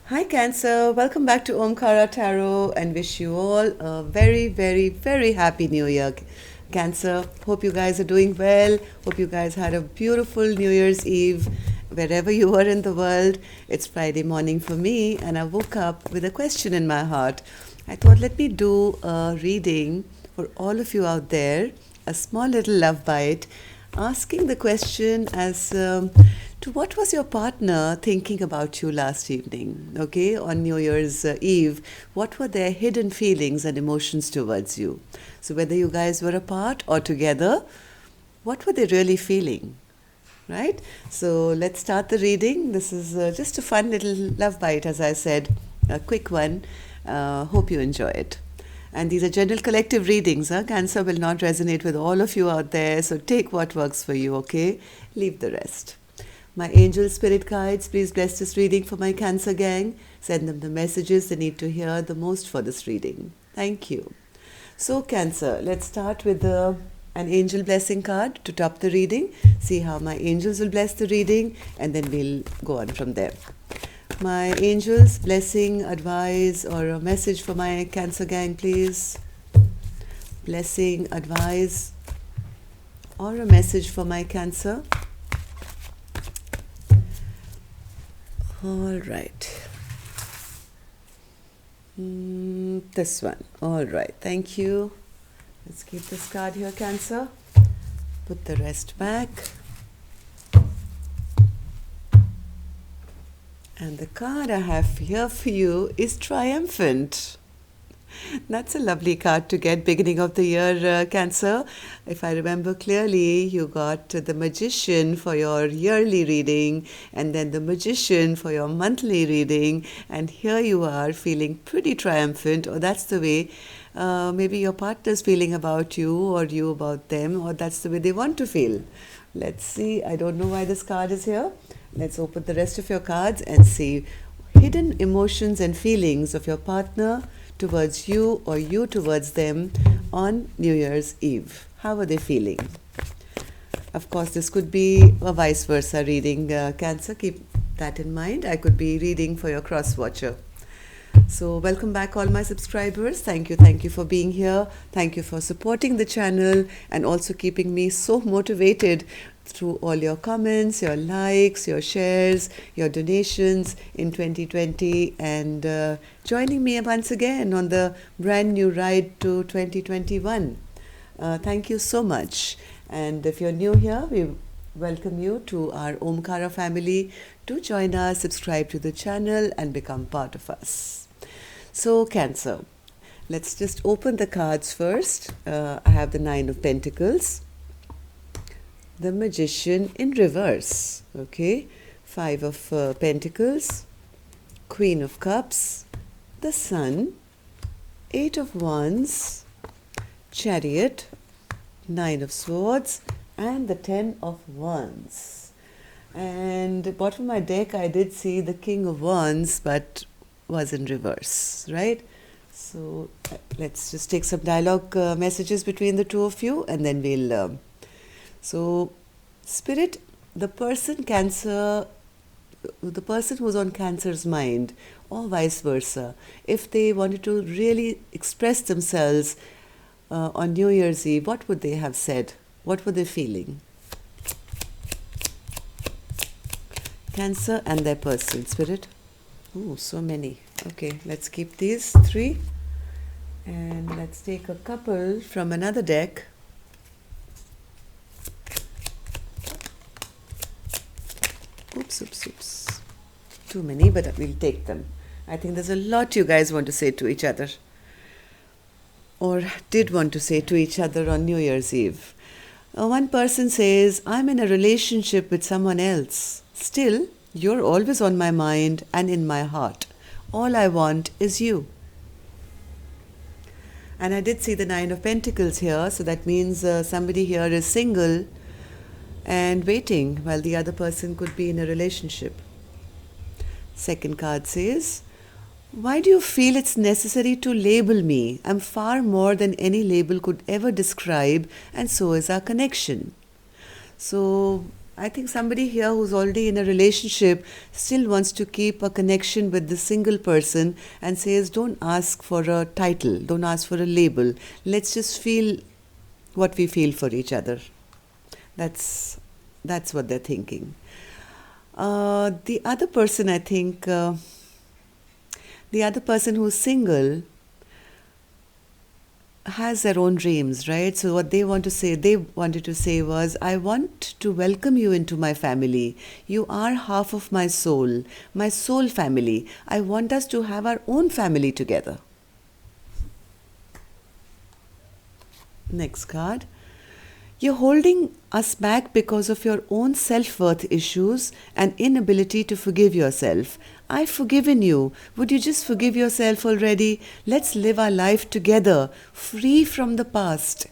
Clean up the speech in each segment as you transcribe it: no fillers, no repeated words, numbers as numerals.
Hi Cancer, welcome back to Omkara Tarot and wish you all a very, very, very happy New Year. Cancer, hope you guys are doing well. Hope you guys had a beautiful New Year's Eve wherever you are in the world. It's Friday morning for me and I woke up with a question in my heart. I thought let me do a reading for all of you out there, a small little love bite, asking the question as to what was your partner thinking about you last evening, okay, on New Year's Eve? What were their hidden feelings and emotions towards you? So, whether you guys were apart or together, what were they really feeling? Right? So, let's start the reading. This is just a fun little love bite, as I said, a quick one. Hope you enjoy it. And these are general collective readings. Cancer will not resonate with all of you out there, so take what works for you, okay? Leave the rest. My angel spirit guides, please bless this reading for my Cancer gang. Send them the messages they need to hear the most for this reading. Thank you. So, Cancer, let's start with an angel blessing card to top the reading. See how my angels will bless the reading, and then we'll go on from there. My angels, blessing, advice, or a message for my Cancer gang, please. Blessing, advice, or a message for my Cancer. All right. This one. All right. Thank you. Let's keep this card here, Cancer. Put the rest back. And the card I have here for you is Triumphant. That's a lovely card to get beginning of the year, Cancer. If I remember clearly, you got the Magician for your yearly reading and then the Magician for your monthly reading. And here you are feeling pretty triumphant, or that's the way maybe your partner's feeling about you or you about them, or that's the way they want to feel. Let's see. I don't know why this card is here. Let's open the rest of your cards and see hidden emotions and feelings of your partner towards you or you towards them on New Year's Eve. How are they feeling? Of course, this could be a vice versa reading, Cancer. Keep that in mind. I could be reading for your cross watcher. So, welcome back, all my subscribers. Thank you for being here. Thank you for supporting the channel and also keeping me so motivated through all your comments, your likes, your shares, your donations in 2020, and joining me once again on the brand new ride to 2021. Thank you so much. And if you're new here, we welcome you to our Omkara family. To join us, subscribe to the channel, and become part of us. So, Cancer, let's just open the cards first. I have the Nine of Pentacles, the Magician in reverse, okay, Five of Pentacles, Queen of Cups, the Sun, Eight of Wands, Chariot, Nine of Swords, and the Ten of Wands. And at the bottom of my deck, I did see the King of Wands, but was in reverse, right? So let's just take some dialogue messages between the two of you, and then we'll... So, Spirit, the person who's on Cancer's mind, or vice versa, if they wanted to really express themselves on New Year's Eve, what would they have said? What were they feeling? Cancer and their person, Spirit. Oh, so many. Okay, let's keep these three. And let's take a couple from another deck. Oops. Too many, but we'll take them. I think there's a lot you guys want to say to each other, or did want to say to each other on New Year's Eve. One person says, I'm in a relationship with someone else. Still, you're always on my mind and in my heart. All I want is you. And I did see the Nine of Pentacles here, so that means somebody here is single and waiting while the other person could be in a relationship. Second card says, why do you feel it's necessary to label me? I'm far more than any label could ever describe, and so is our connection. So I think somebody here who's already in a relationship still wants to keep a connection with the single person and says, don't ask for a title, don't ask for a label. Let's just feel what we feel for each other. That's that's what they're thinking. The other person, I think, the other person who's single has their own dreams, right? So what they wanted to say was, I want to welcome you into my family. You are half of my soul family. I want us to have our own family together. Next card. You're holding us back because of your own self worth issues and inability to forgive yourself. I've forgiven you. Would you just forgive yourself already? Let's live our life together, free from the past.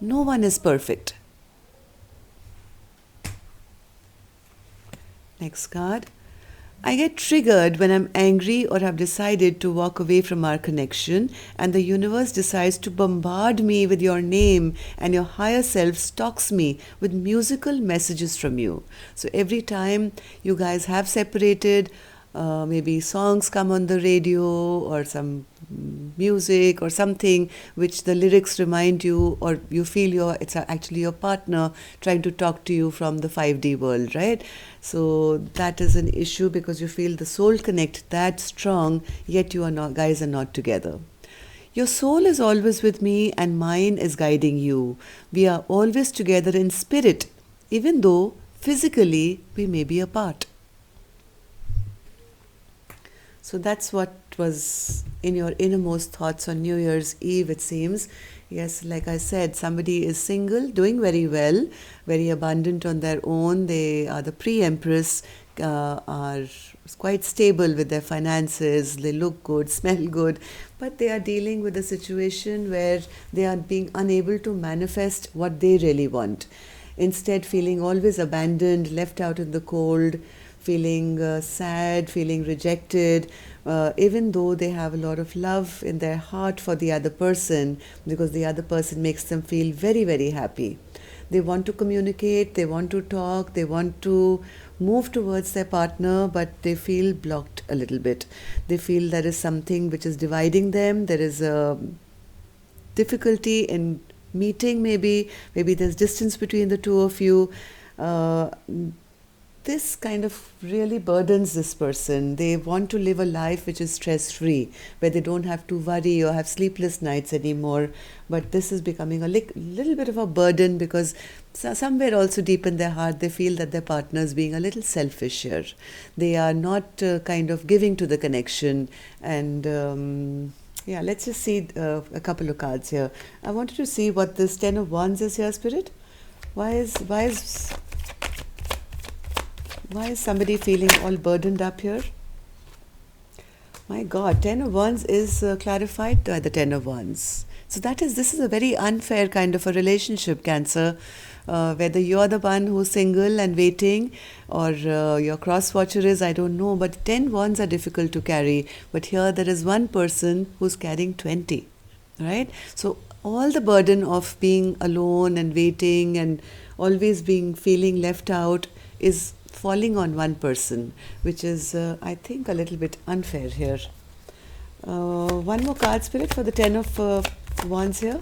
No one is perfect. Next card. I get triggered when I'm angry or have decided to walk away from our connection, and the universe decides to bombard me with your name, and your higher self stalks me with musical messages from you. So every time you guys have separated, maybe songs come on the radio or some music or something which the lyrics remind you, or you feel it's actually your partner trying to talk to you from the 5D world, right? So that is an issue because you feel the soul connect that strong, yet you are not, guys are not together. Your soul is always with me and mine is guiding you. We are always together in spirit, even though physically we may be apart. So that's what was in your innermost thoughts on New Year's Eve, it seems. Yes, like I said, somebody is single, doing very well, very abundant on their own. They are the pre-empress, are quite stable with their finances. They look good, smell good, but they are dealing with a situation where they are being unable to manifest what they really want. Instead, feeling always abandoned, left out in the cold, feeling sad, feeling rejected, even though they have a lot of love in their heart for the other person, because the other person makes them feel very, very happy. They want to communicate, they want to talk, they want to move towards their partner, but they feel blocked a little bit. They feel there is something which is dividing them. There is a difficulty in meeting, maybe there's distance between the two of you. This kind of really burdens this person. They want to live a life which is stress-free, where they don't have to worry or have sleepless nights anymore. But this is becoming a little bit of a burden because somewhere also deep in their heart, they feel that their partner is being a little selfish here. They are not kind of giving to the connection. And yeah, let's just see a couple of cards here. I wanted to see what this Ten of Wands is here, Spirit. Why is somebody feeling all burdened up here? My God, Ten of Wands is clarified by the Ten of Wands. So this is a very unfair kind of a relationship, Cancer. Whether you're the one who's single and waiting or your cross-watcher is, I don't know. But 10 wands are difficult to carry. But here there is one person who's carrying 20, right? So all the burden of being alone and waiting and always feeling left out is falling on one person, which is, I think, a little bit unfair here. One more card, Spirit, for the 10 of Wands here.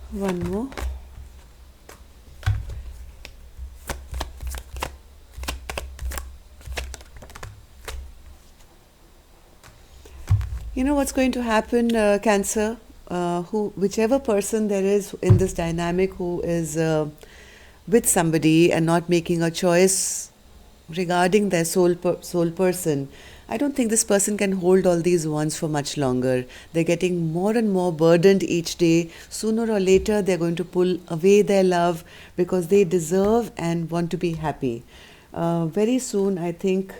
One more. You know what's going to happen, Cancer? Whichever person there is in this dynamic who is with somebody and not making a choice regarding their soul person, I don't think this person can hold all these wands for much longer. They're getting more and more burdened each day. Sooner or later, they're going to pull away their love because they deserve and want to be happy. Very soon, I think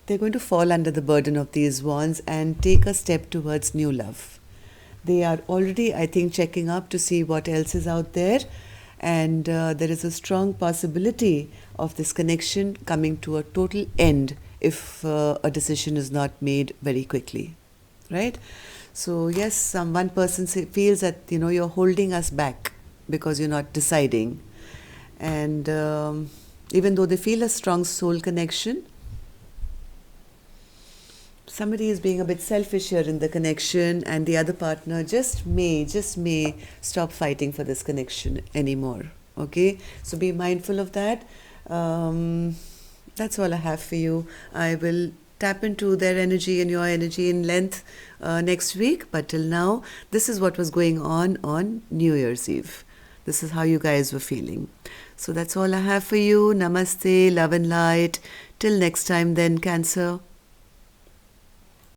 they're going to fall under the burden of these wands and take a step towards new love. They are already, I think, checking up to see what else is out there. And there is a strong possibility of this connection coming to a total end if a decision is not made very quickly, right? So yes, one person feels that, you're holding us back because you're not deciding. And even though they feel a strong soul connection, somebody is being a bit selfish here in the connection, and the other partner just may stop fighting for this connection anymore. Okay, so be mindful of that. That's all I have for you. I will tap into their energy and your energy in length next week, but till now, this is what was going on New Year's Eve. This is how you guys were feeling. So that's all I have for you. Namaste, love and light. Till next time then, Cancer.